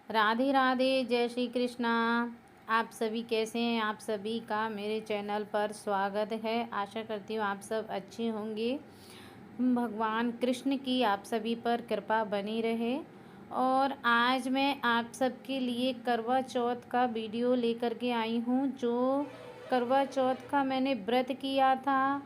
राधे राधे, जय श्री कृष्णा। आप सभी कैसे हैं? आप सभी का मेरे चैनल पर स्वागत है। आशा करती हूँ आप सब अच्छे होंगे। भगवान कृष्ण की आप सभी पर कृपा बनी रहे। और आज मैं आप सबके लिए करवा चौथ का वीडियो लेकर के आई हूँ। जो करवा चौथ का मैंने व्रत किया था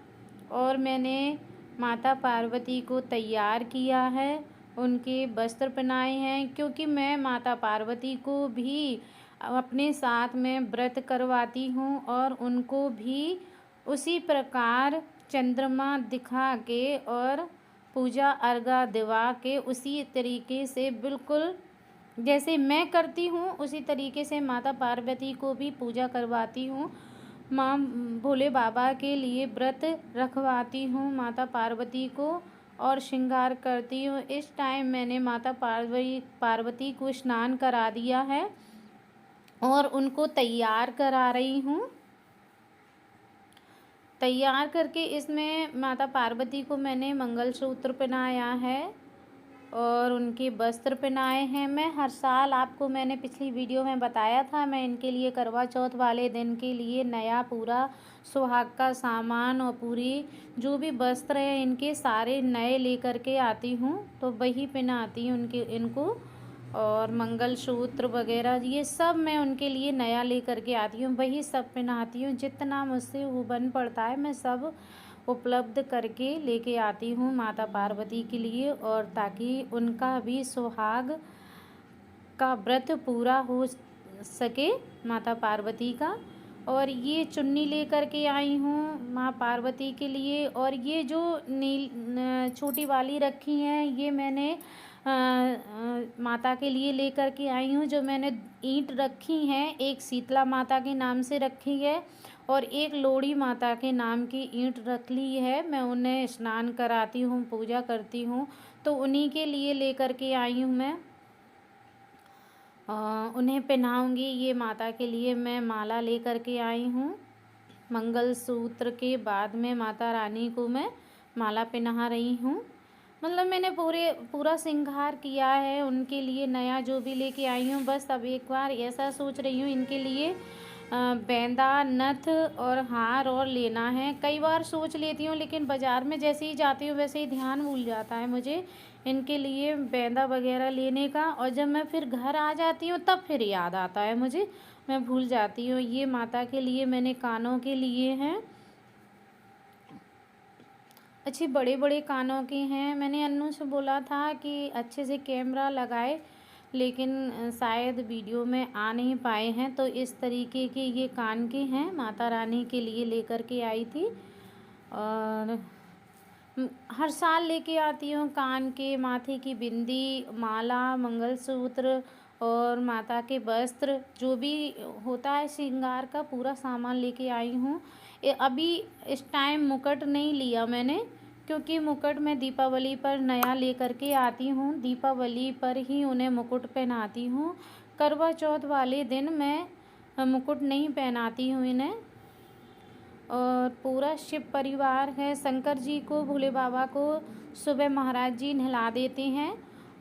और मैंने माता पार्वती को तैयार किया है, उनके वस्त्र पहनाए हैं, क्योंकि मैं माता पार्वती को भी अपने साथ में व्रत करवाती हूँ और उनको भी उसी प्रकार चंद्रमा दिखा के और पूजा अर्घा दिवा के उसी तरीके से बिल्कुल जैसे मैं करती हूँ उसी तरीके से माता पार्वती को भी पूजा करवाती हूँ। माँ भोले बाबा के लिए व्रत रखवाती हूँ माता पार्वती को और श्रृंगार करती हूँ। इस टाइम मैंने माता पार्वती को स्नान करा दिया है और उनको तैयार करा रही हूँ। तैयार करके इसमें माता पार्वती को मैंने मंगलसूत्र पहनाया है और उनके वस्त्र पहनाए हैं। मैं हर साल आपको मैंने पिछली वीडियो में बताया था, मैं इनके लिए करवा चौथ वाले दिन के लिए नया पूरा सुहाग का सामान और पूरी जो भी वस्त्र हैं इनके सारे नए लेकर के आती हूँ, तो वही पहनाती हूँ इनको। और मंगलसूत्र वगैरह ये सब मैं उनके लिए नया लेकर के आती हूँ, वही सब पहनाती हूँ। जितना मुझसे वो बन पड़ता है मैं सब उपलब्ध करके लेके आती हूँ माता पार्वती के लिए, और ताकि उनका भी सुहाग का व्रत पूरा हो सके माता पार्वती का। और ये चुन्नी लेकर के आई हूँ माँ पार्वती के लिए। और ये जो छोटी वाली रखी हैं ये मैंने माता के लिए लेकर के आई हूँ। जो मैंने ईंट रखी हैं, एक शीतला माता के नाम से रखी है और एक लोड़ी माता के नाम की ईंट रख ली है। मैं उन्हें स्नान कराती हूँ, पूजा करती हूँ, तो उन्हीं के लिए लेकर के आई हूँ मैं। उन्हें पहनाऊँगी। ये माता के लिए मैं माला लेकर के आई हूँ। मंगलसूत्र के बाद में माता रानी को मैं माला पहना रही हूँ। मतलब मैंने पूरा श्रृंगार किया है उनके लिए नया जो भी लेके आई हूँ। बस अब एक बार ऐसा सोच रही हूँ इनके लिए बेंदा, नथ और हार और लेना है। कई बार सोच लेती हूँ लेकिन बाज़ार में जैसे ही जाती हूँ वैसे ही ध्यान भूल जाता है मुझे इनके लिए बेंदा वगैरह लेने का। और जब मैं फिर घर आ जाती हूँ तब फिर याद आता है मुझे, मैं भूल जाती हूँ। ये माता के लिए मैंने कानों के लिए हैं, अच्छे बड़े बड़े कानों के हैं। मैंने अन्नू से बोला था कि अच्छे से कैमरा लगाए, लेकिन शायद वीडियो में आ नहीं पाए हैं। तो इस तरीके के ये कान के हैं, माता रानी के लिए लेकर के आई थी। और हर साल लेके आती हूँ कान के, माथे की बिंदी, माला, मंगलसूत्र और माता के वस्त्र जो भी होता है श्रृंगार का पूरा सामान लेके आई हूँ। अभी इस टाइम मुकुट नहीं लिया मैंने, क्योंकि मुकुट मैं दीपावली पर नया लेकर के आती हूँ। दीपावली पर ही उन्हें मुकुट पहनाती हूँ। करवा चौथ वाले दिन मैं मुकुट नहीं पहनाती हूँ इन्हें। और पूरा शिव परिवार है। शंकर जी को, भोले बाबा को सुबह महाराज जी नहला देते हैं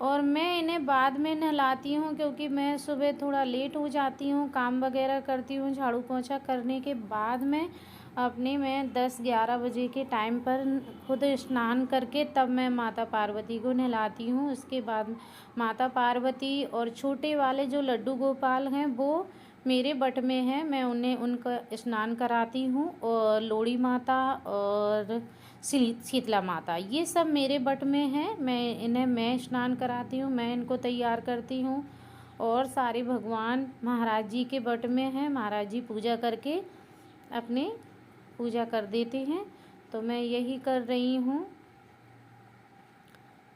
और मैं इन्हें बाद में नहलाती हूँ, क्योंकि मैं सुबह थोड़ा लेट हो जाती हूँ, काम वगैरह करती हूँ। झाड़ू पोछा करने के बाद में अपने मैं 10-11 बजे के टाइम पर खुद स्नान करके तब मैं माता पार्वती को नहलाती हूँ। उसके बाद माता पार्वती और छोटे वाले जो लड्डू गोपाल हैं वो मेरे बट में हैं, मैं उनका स्नान कराती हूँ। और लोड़ी माता और शीतला माता ये सब मेरे बट में हैं, मैं स्नान कराती हूँ, मैं इनको तैयार करती हूँ। और सारे भगवान महाराज जी के बट में हैं, महाराज जी पूजा करके अपने पूजा कर देते हैं। तो मैं यही कर रही हूँ।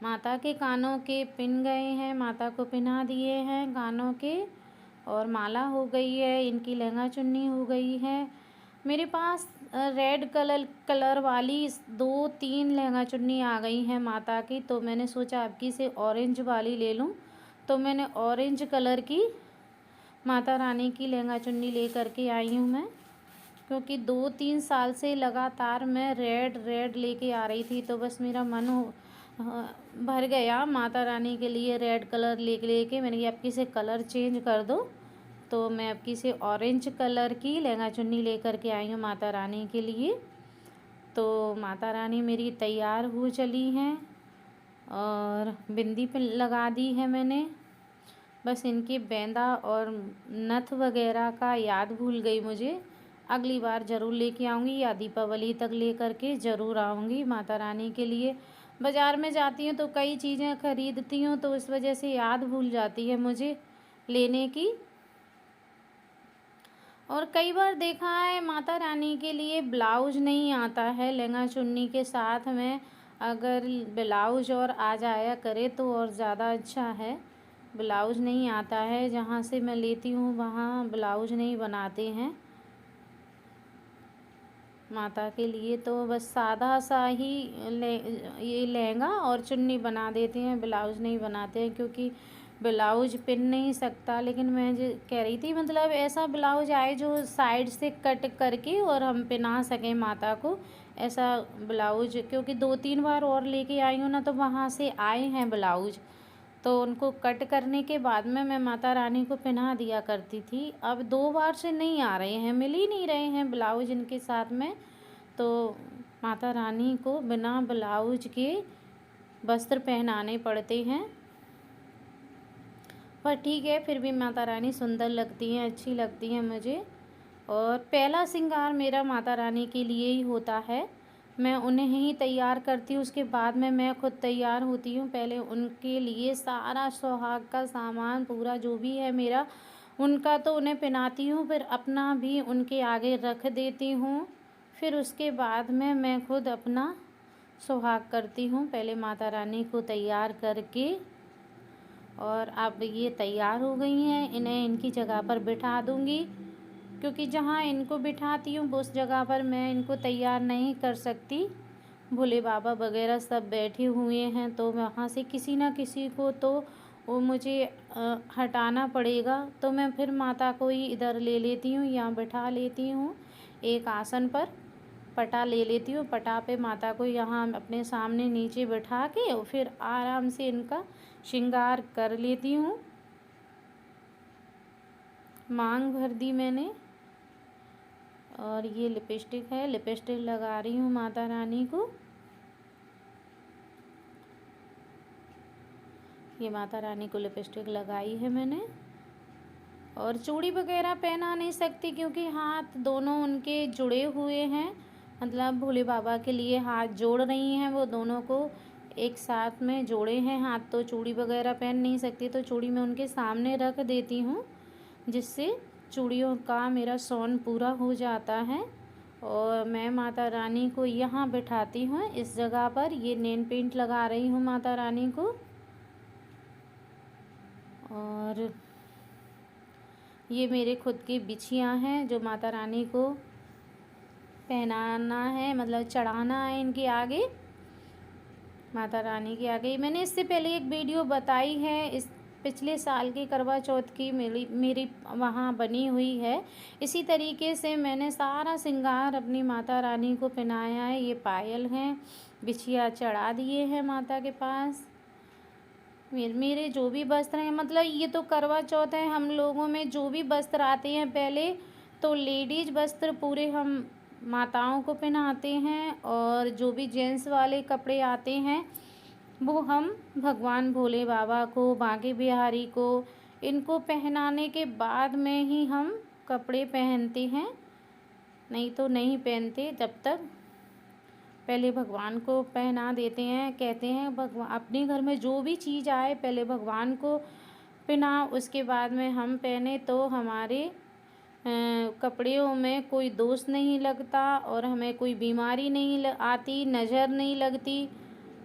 माता के कानों के पिन गए हैं, माता को पहना दिए हैं कानों के, और माला हो गई है, इनकी लहंगा चुन्नी हो गई है। मेरे पास रेड कलर वाली 2-3 लहंगा चुन्नी आ गई हैं माता की, तो मैंने सोचा अब की से ऑरेंज वाली ले लूँ। तो मैंने ऑरेंज कलर की माता रानी की लहंगा चुन्नी ले करके आई हूँ मैं, क्योंकि 2-3 साल से लगातार मैं रेड लेके आ रही थी। तो बस मेरा मन भर गया माता रानी के लिए रेड कलर लेके मैंने कहा आपकी से कलर चेंज कर दो। तो मैं आपकी से ऑरेंज कलर की लहंगा चुन्नी लेकर के आई हूँ माता रानी के लिए। तो माता रानी मेरी तैयार हो चली हैं और बिंदी पे लगा दी है मैंने। बस इनके बेंदा और नथ वगैरह का याद भूल गई मुझे। अगली बार ज़रूर लेके आऊँगी या दीपावली तक लेकर के ज़रूर आऊँगी माता रानी के लिए। बाज़ार में जाती हूँ तो कई चीज़ें ख़रीदती हूँ तो इस वजह से याद भूल जाती है मुझे लेने की। और कई बार देखा है माता रानी के लिए ब्लाउज नहीं आता है लहंगा चुन्नी के साथ में। अगर ब्लाउज और आ जाया करे तो और ज़्यादा अच्छा है। ब्लाउज नहीं आता है, जहाँ से मैं लेती हूँ वहाँ ब्लाउज नहीं बनाते हैं माता के लिए। तो बस सादा सा ही ये लहंगा और चुन्नी बना देते हैं, ब्लाउज नहीं बनाते हैं क्योंकि ब्लाउज पिन नहीं सकता। लेकिन मैं जो कह रही थी मतलब ऐसा ब्लाउज आए जो साइड से कट करके और हम पहना सकें माता को, ऐसा ब्लाउज। क्योंकि 2-3 बार और लेके आई हूँ ना तो वहाँ से आए हैं ब्लाउज, तो उनको कट करने के बाद में मैं माता रानी को पहना दिया करती थी। अब 2 बार से नहीं आ रहे हैं, मिल ही नहीं रहे हैं ब्लाउज इनके साथ में। तो माता रानी को बिना ब्लाउज के वस्त्र पहनाने पड़ते हैं। पर ठीक है, फिर भी माता रानी सुंदर लगती हैं, अच्छी लगती हैं मुझे। और पहला श्रृंगार मेरा माता रानी के लिए ही होता है। मैं उन्हें ही तैयार करती हूँ, उसके बाद में मैं खुद तैयार होती हूँ। पहले उनके लिए सारा सुहाग का सामान पूरा जो भी है मेरा, उनका तो उन्हें पहनाती हूँ, फिर अपना भी उनके आगे रख देती हूँ। फिर उसके बाद में मैं खुद अपना सुहाग करती हूँ, पहले माता रानी को तैयार करके। और अब ये तैयार हो गई हैं, इन्हें इनकी जगह पर बिठा दूँगी क्योंकि जहाँ इनको बिठाती हूँ उस जगह पर मैं इनको तैयार नहीं कर सकती। भोले बाबा वगैरह सब बैठे हुए हैं तो वहाँ से किसी ना किसी को तो वो मुझे हटाना पड़ेगा। तो मैं फिर माता को ही इधर ले लेती हूँ, यहाँ बिठा लेती हूँ एक आसन पर। पटा ले लेती हूँ, पटा पे माता को यहाँ अपने सामने नीचे बिठा के और फिर आराम से इनका श्रृंगार कर लेती हूँ। मांग भर दी मैंने और ये लिपस्टिक है, लिपस्टिक लगा रही हूँ माता रानी को। ये माता रानी को लिपस्टिक लगाई है मैंने। और चूड़ी वगैरह पहना नहीं सकती क्योंकि हाथ दोनों उनके जुड़े हुए हैं, मतलब भोले बाबा के लिए हाथ जोड़ रही हैं वो, दोनों को एक साथ में जोड़े हैं हाथ, तो चूड़ी वगैरह पहन नहीं सकती। तो चूड़ी मैं उनके सामने रख देती हूँ जिससे चूड़ियों का मेरा शौन पूरा हो जाता है। और मैं माता रानी को यहाँ बिठाती हूँ इस जगह पर। ये नेल पेंट लगा रही हूँ माता रानी को। और ये मेरे खुद की बिछियाँ हैं जो माता रानी को पहनाना है, मतलब चढ़ाना है इनके आगे, माता रानी के आगे। मैंने इससे पहले एक वीडियो बताई है, इस पिछले साल की करवा चौथ की मेरी वहाँ बनी हुई है। इसी तरीके से मैंने सारा श्रृंगार अपनी माता रानी को पहनाया है। ये पायल हैं, बिछिया चढ़ा दिए हैं माता के पास। मेरे जो भी वस्त्र हैं, मतलब ये तो करवा चौथ है, हम लोगों में जो भी वस्त्र आते हैं पहले तो लेडीज वस्त्र पूरे हम माताओं को पहनाते हैं और जो भी जेंट्स वाले कपड़े आते हैं वो हम भगवान भोले बाबा को, बांके बिहारी को, इनको पहनाने के बाद में ही हम कपड़े पहनते हैं, नहीं तो नहीं पहनते। जब तक पहले भगवान को पहना देते हैं। कहते हैं भगवान अपने घर में जो भी चीज़ आए पहले भगवान को पहना, उसके बाद में हम पहने तो हमारे कपड़ों में कोई दोष नहीं लगता और हमें कोई बीमारी नहीं आती, नज़र नहीं लगती।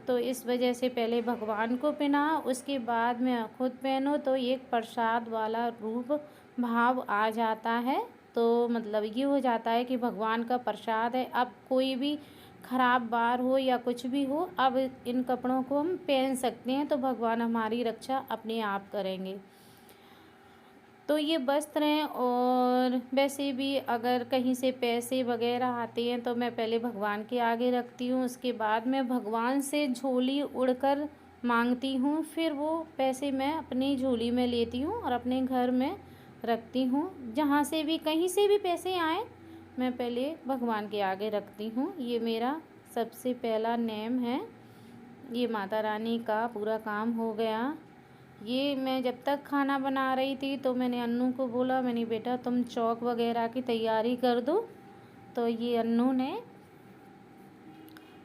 तो इस वजह से पहले भगवान को पहना, उसके बाद में खुद पहनो तो एक प्रसाद वाला रूप भाव आ जाता है। तो मतलब ये हो जाता है कि भगवान का प्रसाद है। अब कोई भी ख़राब बार हो या कुछ भी हो, अब इन कपड़ों को हम पहन सकते हैं तो भगवान हमारी रक्षा अपने आप करेंगे। तो ये वस्त्र हैं। और वैसे भी अगर कहीं से पैसे वगैरह आते हैं तो मैं पहले भगवान के आगे रखती हूँ, उसके बाद मैं भगवान से झोली उड़कर मांगती हूँ, फिर वो पैसे मैं अपनी झोली में लेती हूँ और अपने घर में रखती हूँ। जहाँ से भी कहीं से भी पैसे आए मैं पहले भगवान के आगे रखती हूँ। ये मेरा सबसे पहला नेम है। ये माता रानी का पूरा काम हो गया। ये मैं जब तक खाना बना रही थी तो मैंने अन्नू को बोला, मैंने बेटा तुम चौक वगैरह की तैयारी कर दो। तो ये अन्नू ने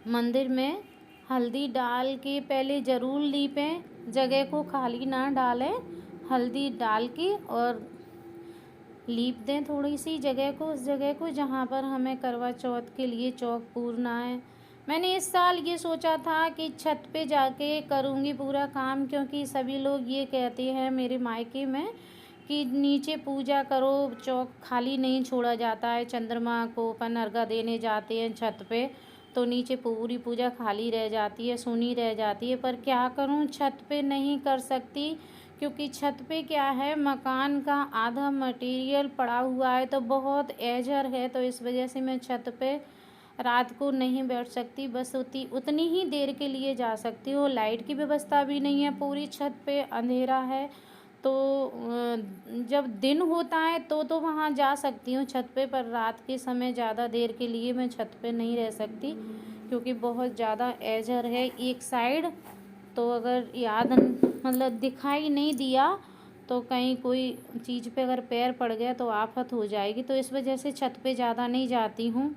मंदिर में हल्दी डाल के पहले ज़रूर लीपें, जगह को खाली ना डालें, हल्दी डाल के और लीप दें थोड़ी सी जगह को, उस जगह को जहाँ पर हमें करवा चौथ के लिए चौक पूरना है। मैंने इस साल ये सोचा था कि छत पे जाके करूँगी पूरा काम, क्योंकि सभी लोग ये कहते हैं मेरे मायके में कि नीचे पूजा करो, चौक खाली नहीं छोड़ा जाता है। चंद्रमा को अपन अर्घा देने जाते हैं छत पे तो नीचे पूरी पूजा खाली रह जाती है, सूनी रह जाती है। पर क्या करूं, छत पे नहीं कर सकती, क्योंकि छत पे क्या है, मकान का आधा मटेरियल पड़ा हुआ है तो बहुत एजर है, तो इस वजह से मैं छत पे रात को नहीं बैठ सकती। बस उतनी ही देर के लिए जा सकती हूँ। लाइट की व्यवस्था भी नहीं है, पूरी छत पे अंधेरा है। तो जब दिन होता है तो वहाँ जा सकती हूँ छत पे, पर रात के समय ज़्यादा देर के लिए मैं छत पे नहीं रह सकती, क्योंकि बहुत ज़्यादा एजर है एक साइड। तो अगर मतलब दिखाई नहीं दिया तो कहीं कोई चीज़ पे अगर पैर पड़ गया तो आफत हो जाएगी। तो इस वजह से छत पे ज़्यादा नहीं जाती हूँ।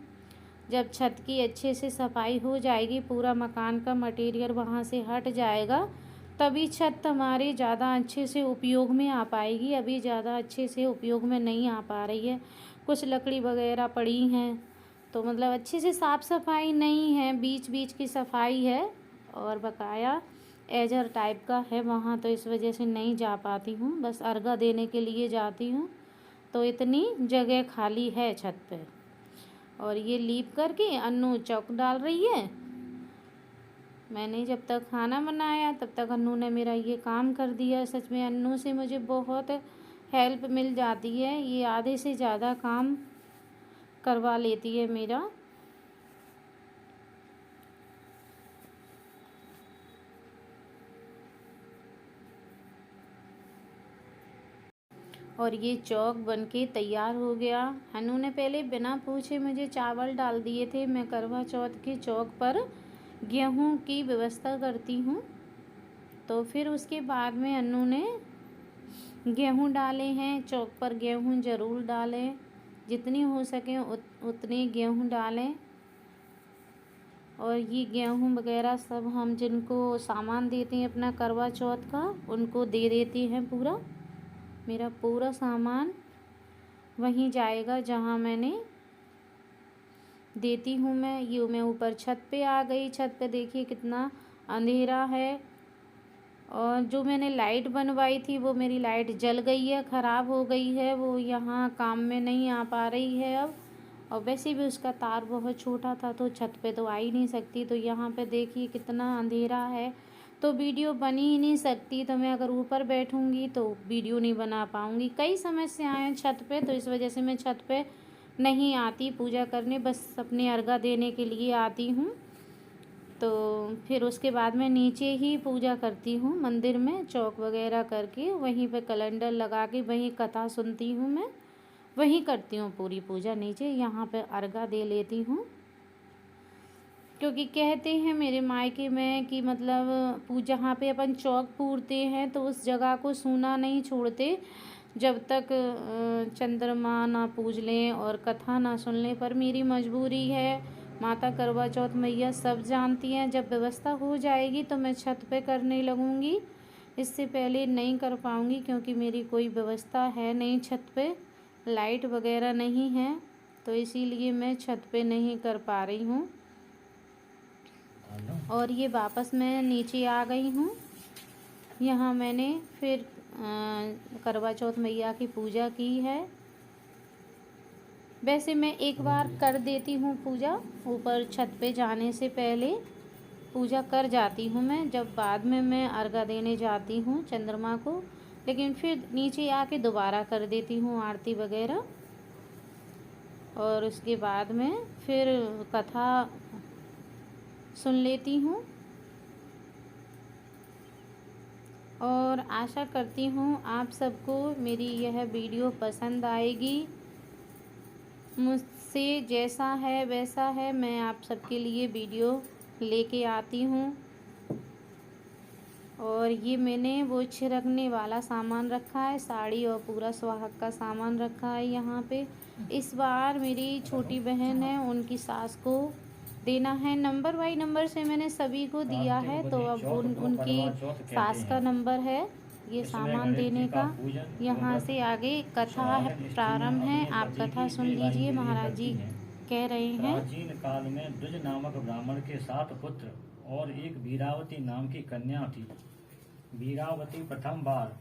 जब छत की अच्छे से सफाई हो जाएगी, पूरा मकान का मटेरियल वहाँ से हट जाएगा, तभी छत हमारी ज़्यादा अच्छे से उपयोग में आ पाएगी। अभी ज़्यादा अच्छे से उपयोग में नहीं आ पा रही है, कुछ लकड़ी वगैरह पड़ी हैं, तो मतलब अच्छे से साफ़ सफाई नहीं है, बीच बीच की सफाई है और बकाया एजर टाइप का है वहाँ, तो इस वजह से नहीं जा पाती हूँ। बस अर्घा देने के लिए जाती हूँ, तो इतनी जगह खाली है छत पे। और ये लीप करके अन्नू चौक डाल रही है। मैंने जब तक खाना बनाया तब तक अन्नू ने मेरा ये काम कर दिया। सच में अन्नू से मुझे बहुत हेल्प मिल जाती है, ये आधे से ज़्यादा काम करवा लेती है मेरा। और ये चौक बनके तैयार हो गया। अन्नू ने पहले बिना पूछे मुझे चावल डाल दिए थे। मैं करवा चौथ के चौक पर गेहूं की व्यवस्था करती हूँ, तो फिर उसके बाद में अन्नू ने गेहूं डाले हैं। चौक पर गेहूं ज़रूर डालें, जितनी हो सके उतने गेहूं डालें। और ये गेहूं वगैरह सब हम जिनको सामान देते हैं अपना करवा चौथ का, उनको दे देते हैं पूरा। मेरा पूरा सामान वहीं जाएगा जहाँ मैंने देती हूँ मैं ऊपर छत पे आ गई। छत पे देखिए कितना अंधेरा है। और जो मैंने लाइट बनवाई थी वो मेरी लाइट जल गई है, ख़राब हो गई है, वो यहाँ काम में नहीं आ पा रही है अब। और वैसे भी उसका तार बहुत छोटा था तो छत पे तो आ ही नहीं सकती। तो यहाँ पे देखिए कितना अंधेरा है, तो वीडियो बन ही नहीं सकती। तो मैं अगर ऊपर बैठूँगी तो वीडियो नहीं बना पाऊँगी। कई समस्याएं हैं छत पे, तो इस वजह से मैं छत पे नहीं आती पूजा करने, बस अपने अर्घा देने के लिए आती हूँ। तो फिर उसके बाद मैं नीचे ही पूजा करती हूँ मंदिर में, चौक वगैरह करके वहीं पे कैलेंडर लगा के वहीं कथा सुनती हूँ मैं, वहीं करती हूँ पूरी पूजा नीचे। यहाँ पे अर्घा दे लेती हूँ, क्योंकि कहते हैं मेरे मायके में कि मतलब जहाँ पे अपन चौक पूरते हैं तो उस जगह को सूना नहीं छोड़ते जब तक चंद्रमा ना पूज लें और कथा ना सुन लें। पर मेरी मजबूरी है, माता करवा चौथ मैया सब जानती हैं। जब व्यवस्था हो जाएगी तो मैं छत पे करने लगूँगी, इससे पहले नहीं कर पाऊँगी, क्योंकि मेरी कोई व्यवस्था है नहीं छत पे, लाइट वगैरह नहीं है, तो इसीलिए मैं छत पे नहीं कर पा रही हूँ। और ये वापस मैं नीचे आ गई हूँ। यहाँ मैंने फिर करवा चौथ मैया की पूजा की है। वैसे मैं एक बार कर देती हूँ पूजा, ऊपर छत पे जाने से पहले पूजा कर जाती हूँ मैं। जब बाद में मैं अर्घा देने जाती हूँ चंद्रमा को, लेकिन फिर नीचे आके दोबारा कर देती हूँ आरती वगैरह, और उसके बाद में फिर कथा सुन लेती हूँ। और आशा करती हूँ आप सबको मेरी यह वीडियो पसंद आएगी। मुझसे जैसा है वैसा है, मैं आप सबके लिए वीडियो लेके आती हूँ। और ये मैंने वो छिड़कने वाला सामान रखा है, साड़ी और पूरा सुहाग का सामान रखा है यहाँ पे। इस बार मेरी छोटी बहन है, उनकी सास को देना है। नंबर बाई नंबर से मैंने सभी को दिया है, तो अब उनकी सास का नंबर है ये सामान देने का। यहाँ से आगे कथा प्रारंभ है, आप कथा सुन लीजिए। महाराज जी कह रहे हैं, प्राचीन काल में द्विज नामक ब्राह्मण के 7 पुत्र और एक वीरावती नाम की कन्या थी। वीरावती प्रथम बार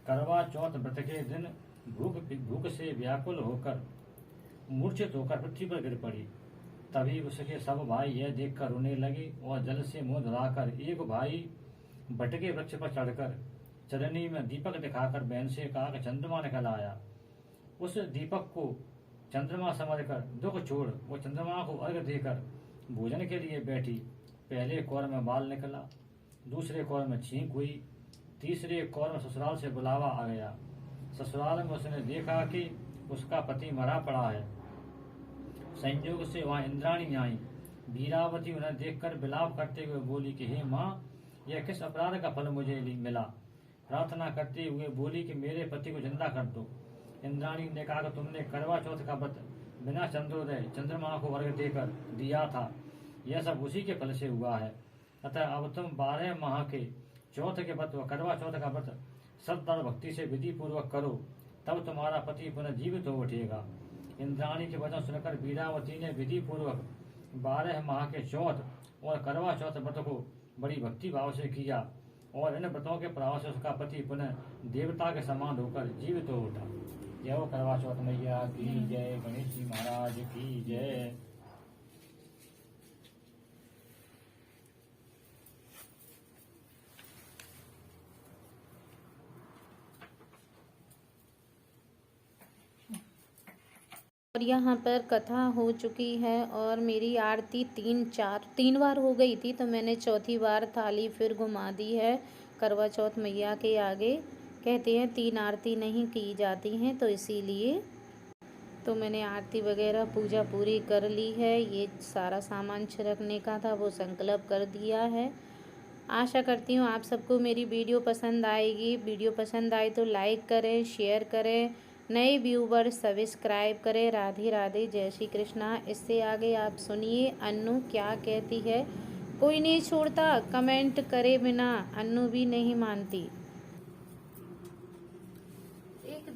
करवा चौथ व्रत के दिन भूख से व्याकुल होकर मूर्छित होकर पृथ्वी पर गिर पड़ी। तभी उसके सब भाई यह देखकर रोने लगे और जल से मुंह धुलाकर एक भाई बटके वृक्ष पर चढ़कर चरनी में दीपक दिखाकर बहन से कहा कि चंद्रमा निकल आया। उस दीपक को चंद्रमा समझकर दुख छोड़ वो चंद्रमा को अर्घ देकर भोजन के लिए बैठी। पहले कौर में बाल निकला, दूसरे कौर में छींक हुई, तीसरे कौर में ससुराल से बुलावा आ गया। ससुराल में उसने देखा कि उसका पति मरा पड़ा है। संयोग से वहां इंद्राणी आई। वीरावती उन्हें देखकर विलाप करते हुए बोली कि हे माँ, यह किस अपराध का फल मुझे मिला। प्रार्थना करते हुए बोली कि मेरे पति को जिंदा कर दो। इंद्राणी ने कहा कि तुमने करवा चौथ का व्रत बिना चंद्रोदय चंद्रमा को अर्घ देकर दिया था, यह सब उसी के फल से हुआ है। अतः अब तुम 12 माह के चौथ के व्रत व करवा चौथ का व्रत श्रद्धा भक्ति से विधि पूर्वक करो, तब तुम्हारा पति पुनः जीवित हो उठेगा। इंद्राणी के वचन सुनकर वीरावती ने विधि पूर्वक 12 माह के चौथ और करवा चौथ व्रत को बड़ी भक्ति भाव से किया और इन व्रतों के प्रभाव से उसका पति पुनः देवता के समान होकर जीवित हो उठा। जय हो करवा चौथ मैया की जय, गणेश जी महाराज की जय। और यहाँ पर कथा हो चुकी है और मेरी आरती 3 बार हो गई थी, तो मैंने चौथी बार थाली फिर घुमा दी है करवा चौथ मैया के आगे। कहते हैं 3 आरती नहीं की जाती हैं, तो इसीलिए तो मैंने आरती वगैरह पूजा पूरी कर ली है। ये सारा सामान छिड़कने का था वो संकल्प कर दिया है। आशा करती हूँ आप सबको मेरी वीडियो पसंद आएगी। वीडियो पसंद आए तो लाइक करें, शेयर करें, नए व्यूवर सब्सक्राइब करें। राधे राधे, जय श्री कृष्णा। इससे आगे आप सुनिए अन्नू क्या कहती है। कोई नहीं छोड़ता कमेंट करे बिना, अन्नू भी नहीं मानती। एक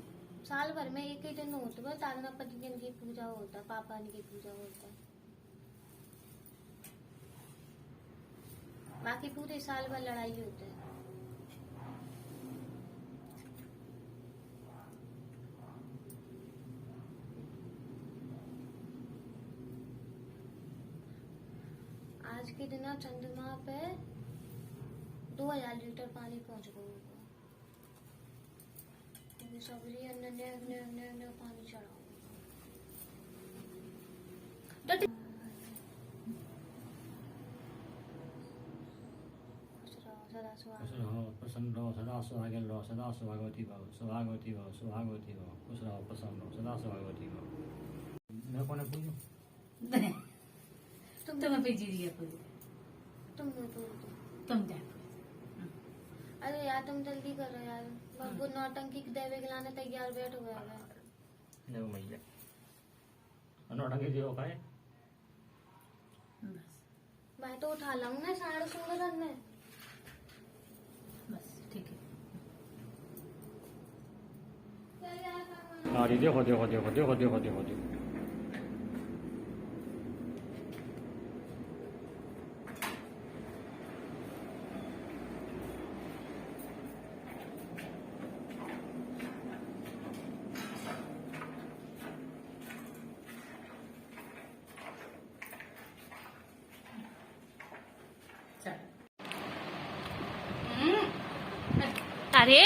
साल भर में एक ही दिन होता है तारा पति जन की पूजा होता, पापा की पूजा होता, बाकी पूरे साल भर लड़ाई होती है। आज के दिन चंद्रमा पे 2000 लीटर पानी पहुंच गया। सब्जी अन्य पानी चढ़ा प्रसन्न रहो, सदा सुहागिन रहो, सदा सुहागवती भव, सुहागवती भव, सुहागवती भव, खुश रहो, प्रसन्न रहो, सदा सुहागवती भव। मेरे को ना पूछो, तुम पे जीजिए पूरी, तुम क्या। अरे यार तुम जल्दी करो यार, वो नौटंकी देवे खिलाने तैयार बैठ हो गया है। देखो मैया नौटंकी देव खाए मैं तो उठा लाऊंगा ना साढ़े सुंदर में। बस ठीक है। हाँ देखो देखो देखो देखो देखो देखो देखो। अरे